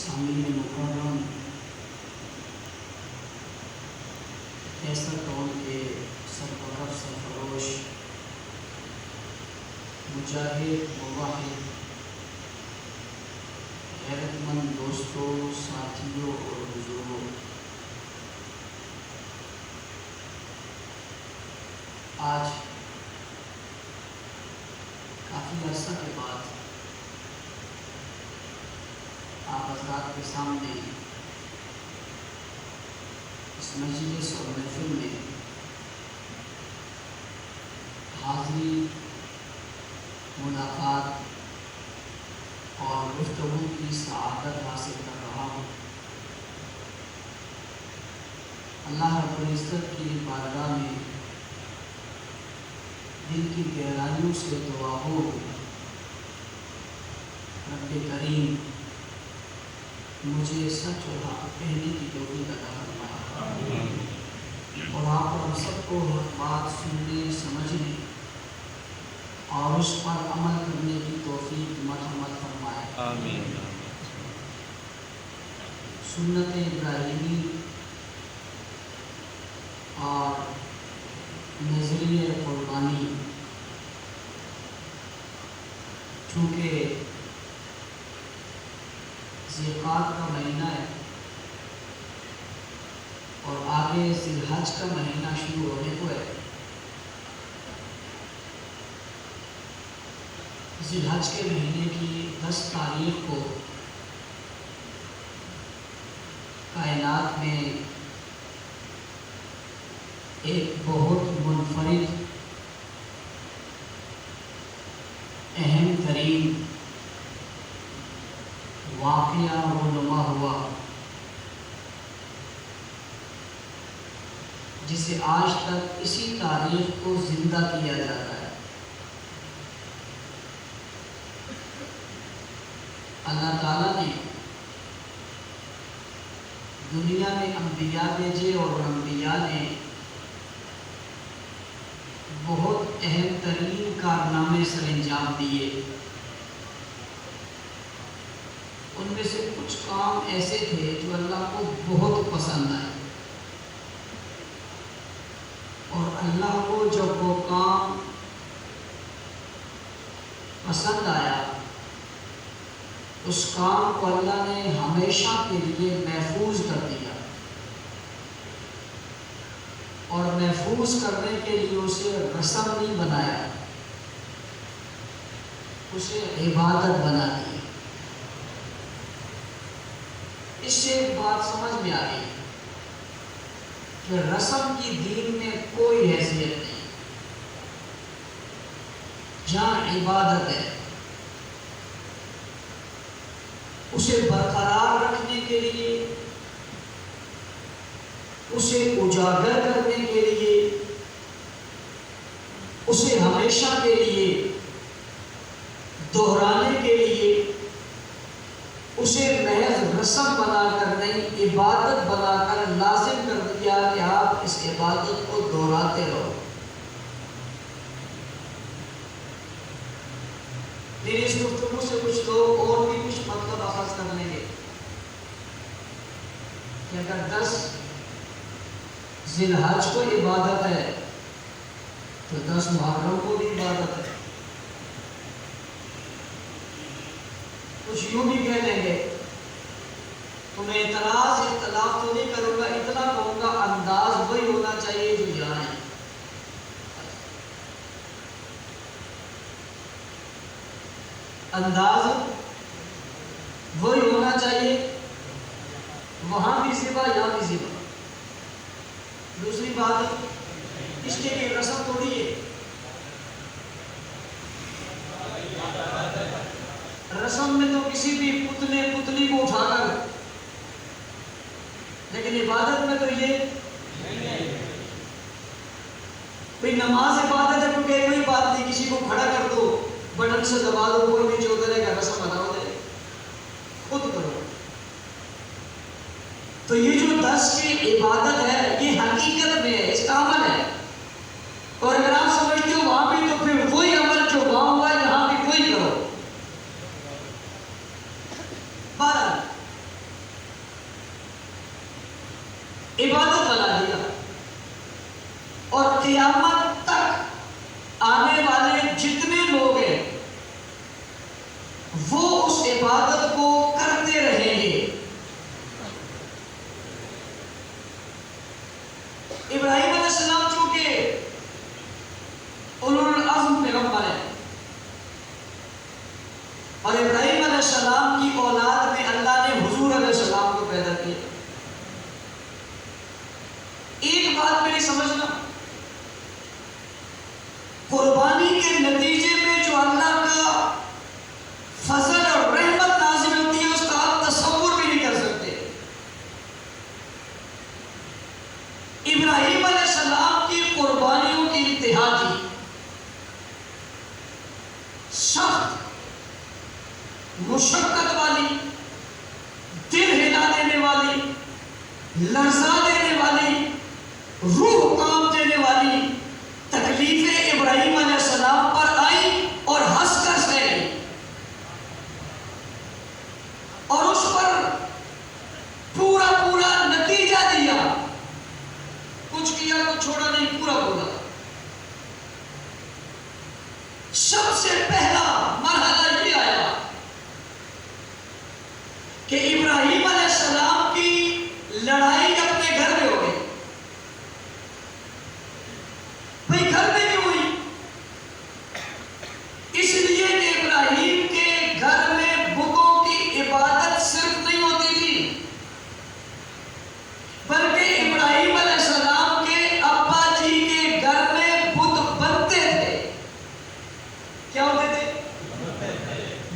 سامعین مکرم، کیسر ٹون کے سرپرست سرفروش مجاہد مواحد غیرت مند دوستوں، ساتھیوں اور بزرگوں، آج کافی عرصہ کے بعد آپ حضرات کے سامنے اس مجلس اور محفل میں حاضری، ملاقات اور گفتگو کی سعادت حاصل کر رہا ہوں۔ اللہ رب العزت کی بارگاہ میں دل کی گہرائیوں سے دعا ہو، رب کریم مجھے سچ اور حق کہنے کی توفیق عطا فرمائے اور آپ اور ہم سب کو حق بات سننے، سمجھنے اور اس پر عمل کرنے کی توفیق مرحمت فرمائے۔ آمین۔ سنت ابراہیمی اور نظریہ قربانی، چونکہ ذیقعد کا مہینہ ہے اور آگے ذی الحج کا مہینہ شروع ہونے کو ہے۔ ذی الحج کے مہینے کی 10 تاریخ کو کائنات میں ایک بہت منفرد، اہم ترین واقعہ رونما ہوا، جسے آج تک اسی تاریخ کو زندہ کیا جاتا ہے۔ اللہ تعالیٰ نے دنیا میں انبیاء بھیجے اور انبیاء نے بہت اہم ترین کارنامے سر انجام دیے۔ ان میں سے کچھ کام ایسے تھے جو اللہ کو بہت پسند آئے، اور اللہ کو جب وہ کام پسند آیا، اس کام کو اللہ نے ہمیشہ کے لیے محفوظ کر دیا، اور محفوظ کرنے کے لیے اسے رسم نہیں بنایا، اسے عبادت بنا دی۔ اس سے ایک بات سمجھ میں آ گئی کہ رسم کی دین میں کوئی حیثیت نہیں، جہاں عبادت ہے اسے برقرار رکھنے کے لیے، اسے اجاگر کرنے کے لیے، اسے ہمیشہ کے لیے دہرانے کے لیے، اسے محض رسم بنا کر نہیں، عبادت بنا کر لازم کر دیا کہ آپ اس عبادت کو دہراتے رہو۔ پھر اس گفتگو سے کچھ لوگ اور بھی کچھ مطلب اخذ کر لیں گے کہ اگر 10 ذی الحج کو عبادت ہے تو 10 محرم کو بھی عبادت ہے۔ کچھ یوں بھی کہہ لیں گے، تو میں اختلاف تو نہیں کروں گا، اتنا کہوں گا انداز وہی ہونا چاہیے جو یہاں ہے۔ انداز وہی ہونا چاہیے، وہاں بھی ذبح یہاں بھی ذبح۔ دوسری بات، اس کے لیے رسم تھوڑی ہے، رسم میں تو کسی بھی پتلی کو اٹھا کر، لیکن عبادت میں تو یہ بھئی نماز عبادت ہے، کیونکہ کوئی بات نہیں، کسی کو کھڑا کر دو، بٹن سے دبا دو، کوئی نیچے اترے گا، رسم ادا ہو جائے، خود کرو۔ تو یہ جو 10 کی عبادت ہے یہ حقیقت میں ہے، اس کا عمل ہے، اور اگر آپ سمجھتے ہو وہاں بھی تو پھر وہی عمل جو وہاں ہوا یہاں بھی وہی کرو۔ عبادت بنا دیا، اور قیامت تک آنے والے جتنے لوگ ہیں وہ اس عبادت کو کرتے رہیں گے۔ ابراہیم علیہ السلام چونکہ اولو العزم پیغمبر ہے، اور ابراہیم علیہ السلام کی اولاد میں اللہ نے حضور علیہ السلام کو پیدا کیا۔ ایک بات میری سمجھنا، قربانی کے نتیجے میں جو اللہ کا فضل اور رحمت نازل ہوتی ہے اس کا آپ تصور بھی نہیں کر سکتے۔ ابراہیم علیہ السلام کی قربانیوں کی انتہا تھی، سخت، مشقت والی، دل ہلا دینے والی، لرزا دینے والی، روح کام دینے والی تکلیفیں ابراہیم علیہ السلام پر آئی اور ہنس کر سہ گئی، اور اس پر پورا پورا نتیجہ دیا، کچھ کیا کچھ چھوڑا نہیں، پورا بولا۔ سب سے پہلا مرحلہ یہ آیا کہ ابراہیم علیہ السلام کی لڑائی اپنے گھر میں ہو گئی۔ بھئی گھر میں کیوں ہوئی؟ اس لیے کہ ابراہیم کے گھر میں بتوں کی عبادت صرف نہیں ہوتی تھی، بلکہ ابراہیم علیہ السلام کے ابا جی کے گھر میں بت بنتے تھے۔ کیا ہوتے تھے؟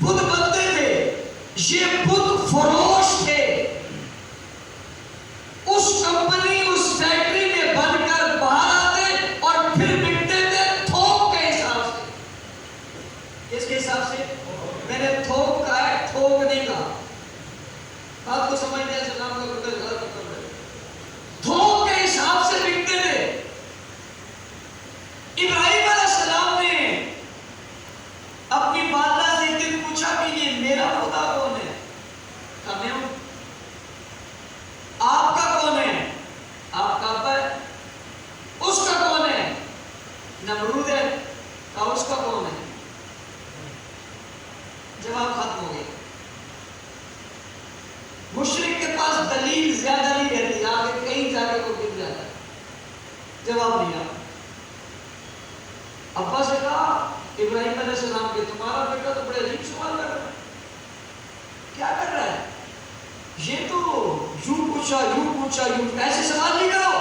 بت بنتے تھے۔ یہ بت فروش تھے، اس کمپنی اس فیکٹری میں بن کر باہر آتے اور پھر بکتے تھے تھوک کے حساب سے۔ اس کے حساب سے میں نے تھوک کہا ہے، تھوک نہیں کہا، آپ کو سمجھ دیا سلام کا قدر غلط کر رہے، تھوک کے حساب سے بکتے تھے۔ ابراہیم علیہ السلام نے اپنی والدہ سے ایک دن پوچھا کہ یہ میرا خدا کون ہے؟ کہا میں ہوں۔ آپ کا کون ہے؟ آپ کا ابا ہے۔ اس کا کون ہے؟ نمرود ہے۔ کہا اس کا کون ہے؟ جواب ختم ہو گیا۔ مشرک کے پاس دلیل زیادہ نہیں رہتی، آگے کہیں جا کے وہ گر جاتا ہے، جواب نہیں آتا۔ ابا سے کہا ابراہیم علیہ السلام کے، تمہارا بیٹا تو بڑے عجیب سوال کر رہا ہے، کیا کر رہا ہے؟ یہ تو یوں پوچھا یوں پوچھا یوں، ایسے سوال نہیں کرو،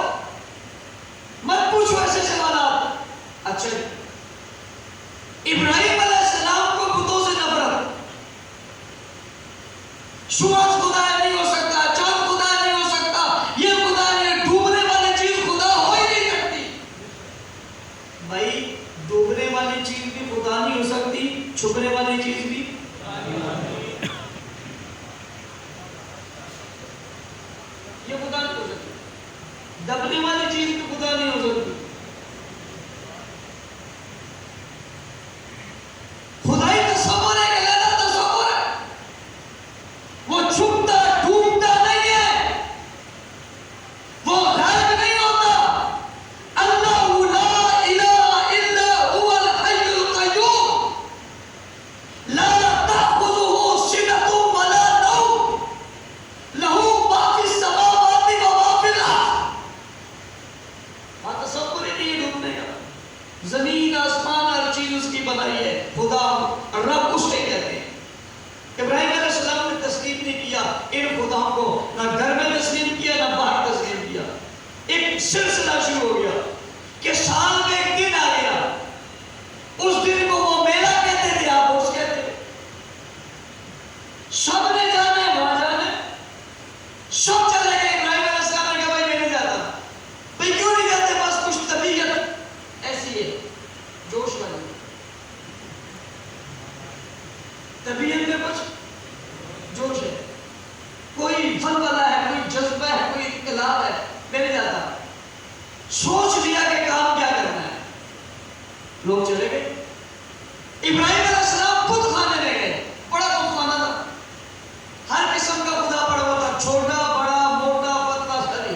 مت پوچھو ایسے سوالات۔ اچھا، ابراہیم علیہ السلام کو بتوں سے نفرت، سورج خدا نہیں ہو سکتا، چاند خدا نہیں ہو سکتا، یہ خدا نہیں، ڈوبنے والی چیز خدا ہو ہی نہیں سکتی۔ بھائی ڈوبنے والی چیز بھی خدا نہیں ہو سکتی، چھپنے والی چیز بھی یہ خدا نہیں ہو سکتی، دبنے والی چیز بھی خدا نہیں ہو سکتی۔ خدائی تصور ہے کہ اللہ تصور ہے، وہ چھپتا ڈوبتا نہیں ہے، وہ غائب نہیں ہوتا۔ اللہ لا الہ الا هو الحی القیوم لا تأخذه سنۃ ولا نوم له ما فی السماوات وما فی الارض۔ ہاں تصور ہی نہیں ڈوبنے کا، زمین آسمان ہر چیز اس کی بنائی ہے، خدا رب اس سے کہتے ہیں۔ ابراہیم علیہ السلام نے تسلیم نہیں کیا ان خداؤں کو، نہ گھر میں تسلیم کیا نہ باہر تسلیم کیا۔ ایک سلسلہ شروع ہو گیا کہ سال میں ایک دن آ گیا، اس دن کو وہ میلہ کہتے تھے، آپ اس کہتے تھے، سب نے جانا ہے وہاں جانا ہے، سب چلے گئے۔ ابراہیم علیہ السلام نے کہا بھائی میں نہیں جاتا۔ بھائی کیوں نہیں جاتے؟ بس کچھ طبیعت ایسی ہے، جوش والی طبیعت میں کچھ جوش ہے، کوئی ولولہ ہے، کوئی جذبہ ہے، کوئی انقلاب ہے، میں نہیں جاتا۔ سوچ لیا کہ کام کیا کرنا ہے، لوگ چلے گئے۔ ابراہیم علیہ السلام خود کھانے لے گئے، بڑا خود کھانا تھا، ہر قسم کا خدا پڑا ہوا تھا، چھوٹا بڑا موٹا پتلا سری،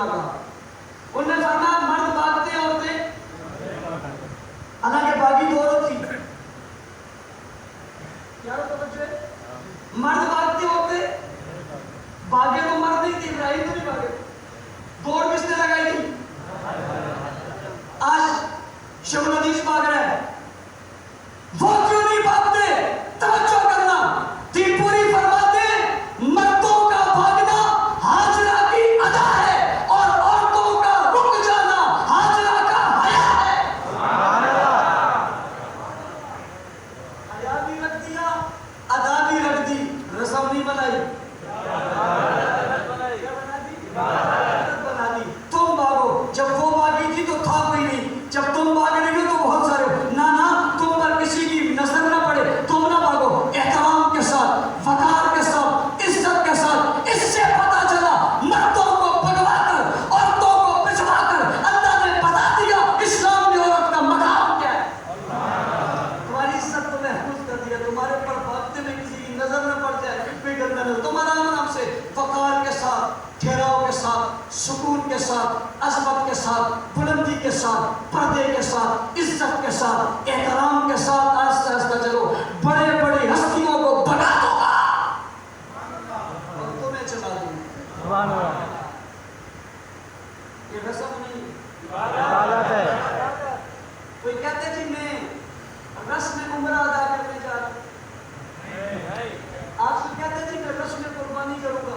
اللہ کا. انہوں نے فرمایا مرد بھاگتے عورتیں حالانکہ باغی دو عورت تھی. یارو توجہ ہے, مرد بھاگتے عورتیں بھاگے تو مرد نہیں تھی, ابراہیم تو نہیں بھاگے. دوڑ کس نے لگائی تھی؟ آج شیخ الحدیث بھاگ رہا ہے, وہ کیوں نہیں بھاگتے؟ توجہ کرنا, دین پوری فرماتے مردوں کا بھاگنا ہاجرہ کی ادا ہے اور عورتوں کا رک جانا ہاجرہ کا حیا ہے. حیا بھی رکھ دیا, ادا بھی رکھ دی, رسم نہیں بنائی. تم بھاگو, جب وہ بھاگی تھی تو تھا کوئی نہیں, جب تم بھاگ رہی ہو تو بہت سارے ہو. نہ تم پر کسی کی نظر نہ پڑے, تم نہ بھاگو, احترام کے ساتھ, وقار کے ساتھ, عزت کے ساتھ. اس سے پتا چلا مردوں کو بھگوا کر عورتوں کو پچھوا کر اللہ نے بتا دیا اسلام میں عورت کا مقام کیا ہے. تمہاری عزت کو محفوظ کر دیا, تمہارے پر بھاگتے میں کسی کی نظر نہ پڑ جائے, کوئی گندہ نظر. تمہارا نام سے وقار کے ساتھ, ٹھہراؤ کے ساتھ, سکون کے ساتھ, عظمت کے ساتھ, بلندی کے ساتھ, پردے کے ساتھ, عزت کے ساتھ, احترام کے ساتھ آہستہ آہستہ چلو. بڑے بڑی ہستیوں کو بھگا دو گا اور تمہیں چلا دوں گا. یہ رسم نہیں, کوئی کہتے جی میں رسم عمرہ ادا کرنے جا رہا ہوں, آپ سے کہتے جی میں رسم قربانی کروں گا.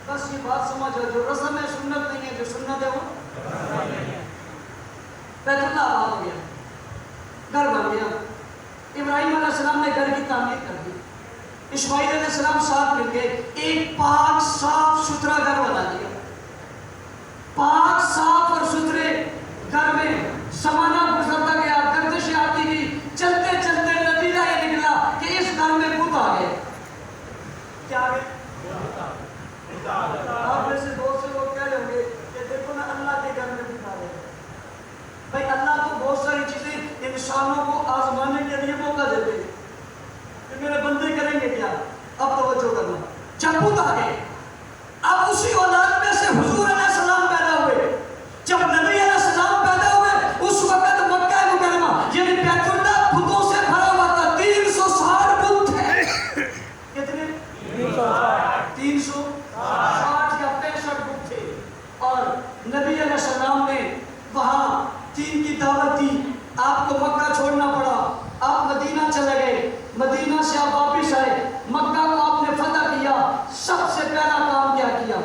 بس یہ بات سمجھو, جو رسم ہے سنت نہیں ہے, جو سنت ہے وہ بیت اللہ آباد ہو گیا, گھر بن گیا. ابراہیم علیہ السلام نے گھر کی تعمیر کر دی, اسماعیل علیہ السلام ساتھ مل کے ایک پاک صاف ستھرا گھر بنا دیا. پاک صاف اور ستھرے گھر میں زمانہ گزرتا گیا, گردشیں آتی گئی, چلتے چلتے نتیجہ یہ نکلا کہ اس گھر میں بت آ گئے. کیا آ گئے؟ آپ میں سے بہت سے لوگ کہہ رہے ہوں گے کہ دیکھو نا اللہ کے گھر میں بتا رہے ہیں. بھائی اللہ تو بہت ساری چیزیں انسانوں کو آزمانے کے لیے موقع دیتے ہیں کہ میرے بندے کریں گے کیا. اب توجہ کرنا, جب بت آ گئے, اب اسی اولاد میں سے حضور علیہ السلام پیدا ہوئے. جب نبی علیہ السلام پیدا ہوئے اس وقت مکہ مکرمہ یعنی بیت اللہ بتوں سے بھرا ہوا تھا. 360 بت تھے. کتنے؟ 360 یا 65 بت تھے. اور نبی علیہ السلام نے وہاں دین کی دعوت دی. آپ کو مکہ چھوڑنا پڑا, آپ مدینہ چلے گئے, مدینہ سے آپ واپس آئے, مکہ کو آپ نے فتح کیا. سب سے پہلا کام کیا کیا؟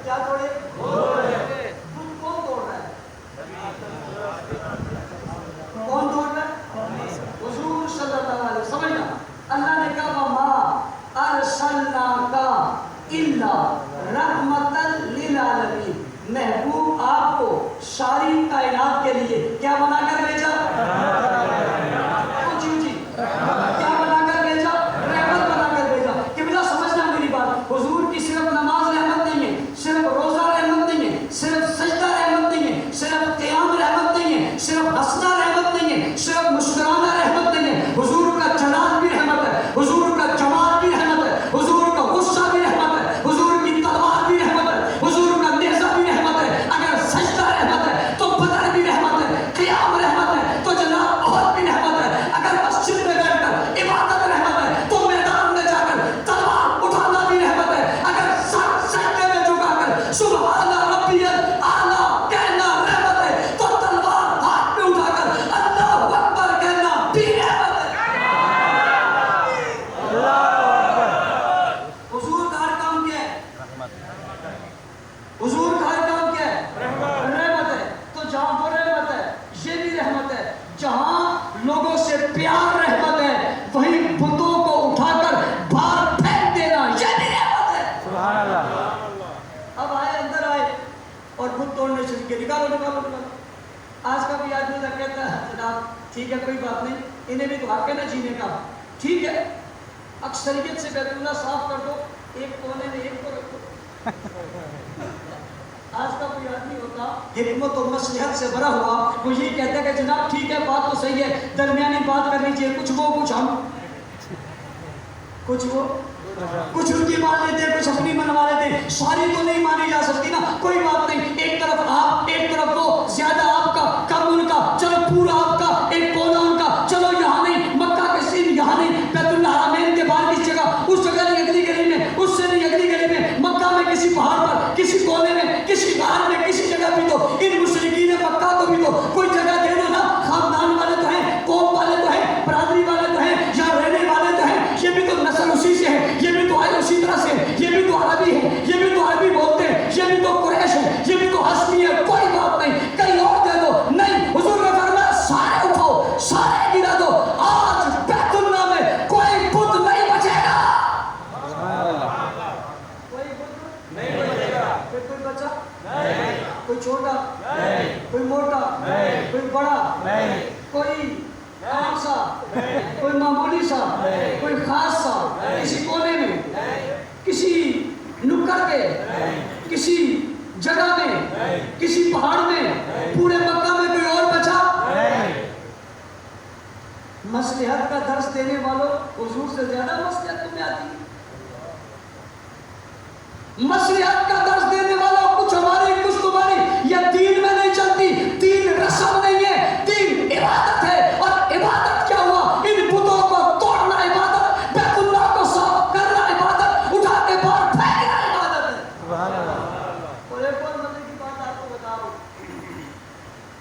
کیا توڑے؟ بت کون توڑ رہا ہے؟ کون توڑ رہا ہے؟ حضور صلی اللہ علیہ وسلم. سمجھنا, اللہ نے کہا وَمَا أَرْسَلْنَاكَ إِلَّا رَحْمَةً لِلْعَالَمِينَ, محبوب آپ کو ساری کائنات کے لیے کیا بنا کر بھیجا؟ کیا بنا کر بھیجا؟ رحمت بنا کر بھیجا. قبلہ سمجھنا میری بات, حضور کی صرف نماز رحمت نہیں ہے, صرف روزہ رحمت نہیں ہے, صرف سجدہ رحمت نہیں ہے, صرف قیام رحمت نہیں ہے, صرف ہنسنا رحمت نہیں ہے, صرف مسکرانا رحمت نہیں ہے. حضور کا جلال بھی رحمت ہے, حضور کا جمال بھی رحمت ہے, حضور کا غصہ بھی رحمت ہے, حضور کی تلوار بھی رحمت ہے, حضور کا نیزہ بھی رحمت ہے. اگر سجدہ رحمت ہے تو بدر بھی رحمت ہے, قیام رحمت ہے تو جناب احد بھی رحمت ہے. اگر مسجد میں بیٹھ کر عبادت رحمت ہے تو میدان میں جا کر تلوار اٹھانا بھی رحمت ہے. اگر سجدے میں جھکا کر سبحان ربی الاعلی کہنا رحمت ہے تو تلوار ہاتھ میں اٹھا کر اللہ اکبر کہنا بھی رحمت ہے. حضور کا ہر کام کیا ہے؟ حضور کا ہر کام کیا ہے؟ رحمت ہے. تو جہاں وہ رحمت ہے یہ بھی رحمت ہے. جہاں لوگوں سے پیار رحمت ہے وہیں بتوں کو اٹھا کر باہر پھینک دینا یہ بھی رحمت ہے. سبحان اللہ. اب آئے, اندر آئے اور بت توڑنے شروع کیے. نکالو نکالو نکالو. آج کا بھی آدمی تک کہتا ہے جناب ٹھیک ہے کوئی بات نہیں, انہیں بھی تو حق ہے نا جینے کا, ٹھیک ہے اکثریت سے بیت اللہ صاف کر دو, ایک کونے میں ایک کو رکھو. آج کا کوئی آدمی ہوتا حکمت و مصلحت سے بھرا ہوا, وہ یہ کہتا ہے کہ جناب ٹھیک ہے بات تو صحیح ہے, درمیانی بات کر لیجیے, کچھ وہ کچھ ہم, کچھ وہ کچھ ان کی مان لیتے ہیں، کچھ اپنی منوا لیتے ہیں، ساری تو نہیں مانی جا سکتی نا، کوئی بات نہیں، ایک طرف آپ، ایک طرف وہ، زیادہ آپ کا کم ان کا، چلو پورا آپ کا، ایک کونا ان کا، چلو یہاں نہیں، مکہ کے سین یہاں نہیں، بیت اللہ حرمین کے باہر کی جگہ، اس جگہ نہیں اگلی گلی میں، اس سے نہیں اگلی گلی میں، مکہ میں کسی پہاڑ پر، کسی کونے میں، کسی غار میں، کسی جگہ بھی تو ان مشرکین مکہ کو بھی تو کوئی جگہ دے دو نا، خاندان والے تو ہیں، قوم والے تو ہیں، برادری والے تو ہیں، یا رہنے والے تو ہیں، یہ بھی تو نسل اسی سے ہے، یہ بھی تو آئے اسی طرح سے ہے، یہ بھی تو عربی ہے، یہ بھی تو عربی بولتے ہیں، یہ بھی تو قریش ہے، یہ بھی تو ہاشمی ہے، کوئی بات نہیں، کہیں اور دے دو، نہیں، حضور نے فرمایا سارے اٹھو، سارے گرا دو، آج بیت اللہ میں کوئی بت نہیں بچے گا، کوئی بت نہیں بچے گا، پھر کوئی بچا نہیں، کوئی چھوٹا نہیں، کوئی موٹا نہیں، کوئی بڑا نہیں، کوئی عام سا، کوئی معمولی سا، کوئی خاص سا، کسی کونے میں، کسی نکڑ پہ، کسی جگہ میں، کسی پہاڑ میں، پورے مکہ میں کوئی اور بچا؟ مصلحت کا درس دینے والوں، حضور سے زیادہ مصلحت تمہیں آتی ہے؟ مصلحت کا درس دینے والوں، کچھ ہماری کچھ تمہاری، یہ دین میں نہیں چلتی، دین رسم نہیں ہے، دین عبادت ہے، اور عبادت کیا ہوا؟ ان بتوں کو توڑنا عبادت، بیت اللہ کو صاف کرنا عبادت، اٹھا کے باہر پھینکنا عبادت ہے۔ سبحان اللہ۔ اور ایک اور مزے کی بات آپ کو بتا رہا ہوں،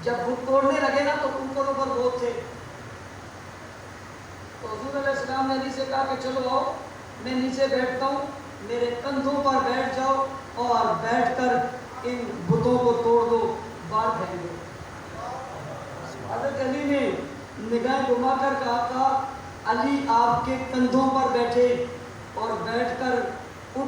جب بت توڑنے لگے نا تو اوپر اوپر بہت تھے، تو حضور علیہ السلام نے علی سے کہا کہ چلو آؤ، میں نیچے بیٹھتا ہوں، میرے کندھوں پر بیٹھ جاؤ اور بیٹھ کر ان بتوں کو توڑ دو، باہر پھینک دو۔ حضرت علی نے نگاہ گھما کر کہا تھا علی آپ کے کندھوں پر بیٹھے اور بیٹھ کر